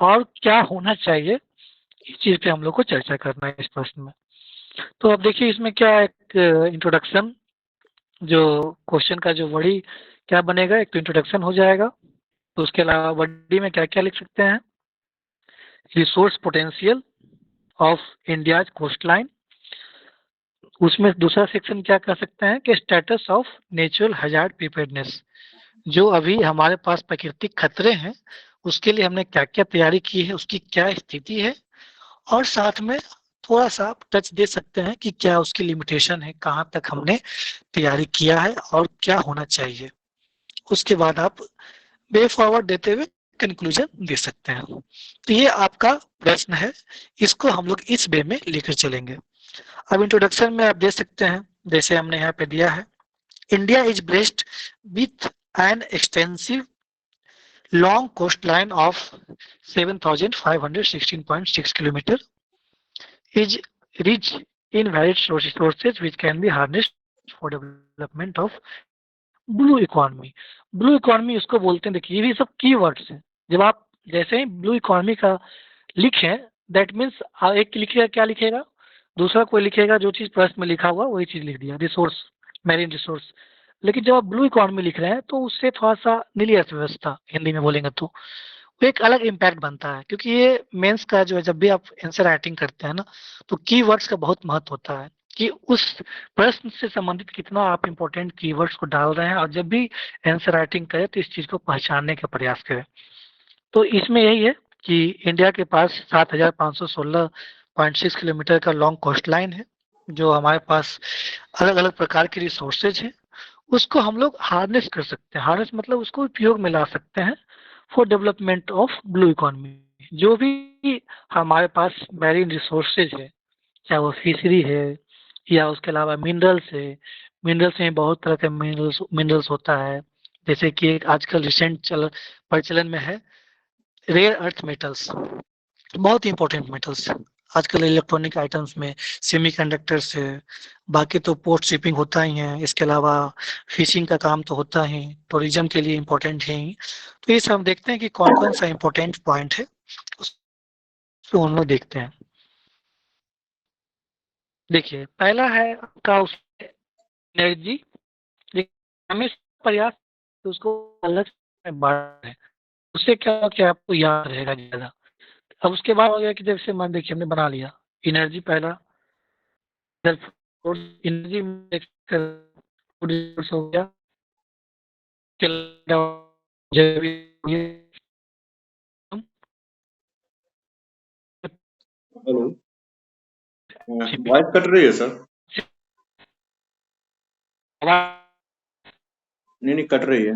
और क्या होना चाहिए, इस चीज पे हम लोग को चर्चा करना है इस प्रश्न में। तो अब देखिए इसमें क्या है, एक इंट्रोडक्शन, जो क्वेश्चन का जो वर्डी क्या बनेगा, एक तो इंट्रोडक्शन हो जाएगा, तो उसके अलावा वर्डी में क्या क्या लिख सकते हैं, resource potential of India coast line, उसमें दूसरा सेक्शन क्या कर सकते हैं कि status of natural hazard preparedness, जो अभी हमारे पास प्राकृतिक खतरे हैं उसके लिए हमने क्या क्या तैयारी की है, उसकी क्या स्थिति है, और साथ में थोड़ा सा आप टच दे सकते हैं कि क्या उसकी लिमिटेशन है, कहाँ तक हमने तैयारी किया है और क्या होना चाहिए। उसके बाद आप वे फॉरवर्ड देते हुए कंक्लूजन दे सकते हैं। तो ये आपका प्रश्न है, इसको हम लोग इस वे में लेकर चलेंगे। अब इंट्रोडक्शन में आप दे सकते हैं, जैसे हमने यहाँ पे दिया है, India is blessed with an extensive long coast line of 7,516.6 kilometre, is rich in varied resources which can be harnessed for development of blue economy. Blue economy उसको बोलते हैं, देखिए ये भी सब की वर्ड्स हैं। जब आप जैसे ही ब्लू इकोनॉमी का लिखें, दैट मीन्स एक लिखेगा क्या लिखेगा, दूसरा कोई लिखेगा जो चीज़ प्रश्न में लिखा हुआ वही चीज़ लिख दिया, रिसोर्स, मैरीन रिसोर्स। लेकिन जब आप ब्लू इकोनॉमी लिख रहे हैं तो उससे थोड़ा सा नीली अर्थव्यवस्था हिंदी में बोलेंगे तो वो एक अलग इम्पैक्ट बनता है, क्योंकि ये मेंस का जो है, जब भी आप आंसर राइटिंग करते हैं ना, तो कीवर्ड्स का बहुत महत्व होता है कि उस प्रश्न से संबंधित कितना आप इंपॉर्टेंट कीवर्ड्स को डाल रहे हैं, और जब भी आंसर राइटिंग करें तो इस चीज को पहचानने का प्रयास करें। तो इसमें यही है कि इंडिया के पास 7,516.6 किलोमीटर का लॉन्ग कोस्ट लाइन है, जो हमारे पास अलग अलग प्रकार के रिसोर्सेज हैं, उसको हम लोग हार्नेस कर सकते हैं। हार्नेस मतलब उसको उपयोग में ला सकते हैं for development of blue economy. जो भी हमारे पास मैरीन रिसोर्सेज है, चाहे वो फिशरी है या उसके अलावा मिनरल्स है, मिनरल्स में बहुत तरह के मिनरल्स मिनरल्स होता है, जैसे कि एक आजकल रिसेंट प्रचलन में है रेयर अर्थ मेटल्स, बहुत इंपॉर्टेंट मेटल्स आजकल इलेक्ट्रॉनिक आइटम्स में, सेमीकंडक्टर्स है, बाकी तो पोर्ट शिपिंग होता ही है, इसके अलावा फिशिंग का काम तो होता ही, टूरिज्म के लिए इम्पोर्टेंट है ही। तो ये सब हम देखते हैं कि कौन कौन सा इम्पोर्टेंट पॉइंट है, उसको हम लोग देखते हैं। देखिए पहला है आपका उस एनर्जी, हमें प्रयास तो उसको अलग से बढ़ा है, उससे क्या हो कि आपको याद रहेगा ज्यादा। अब उसके बाद हो गया कि जैसे मान देखिए हमने बना लिया एनर्जी पहला, एनर्जी हो गया, हेलो। वॉइस कट रही है सर। नहीं नहीं, कट रही है।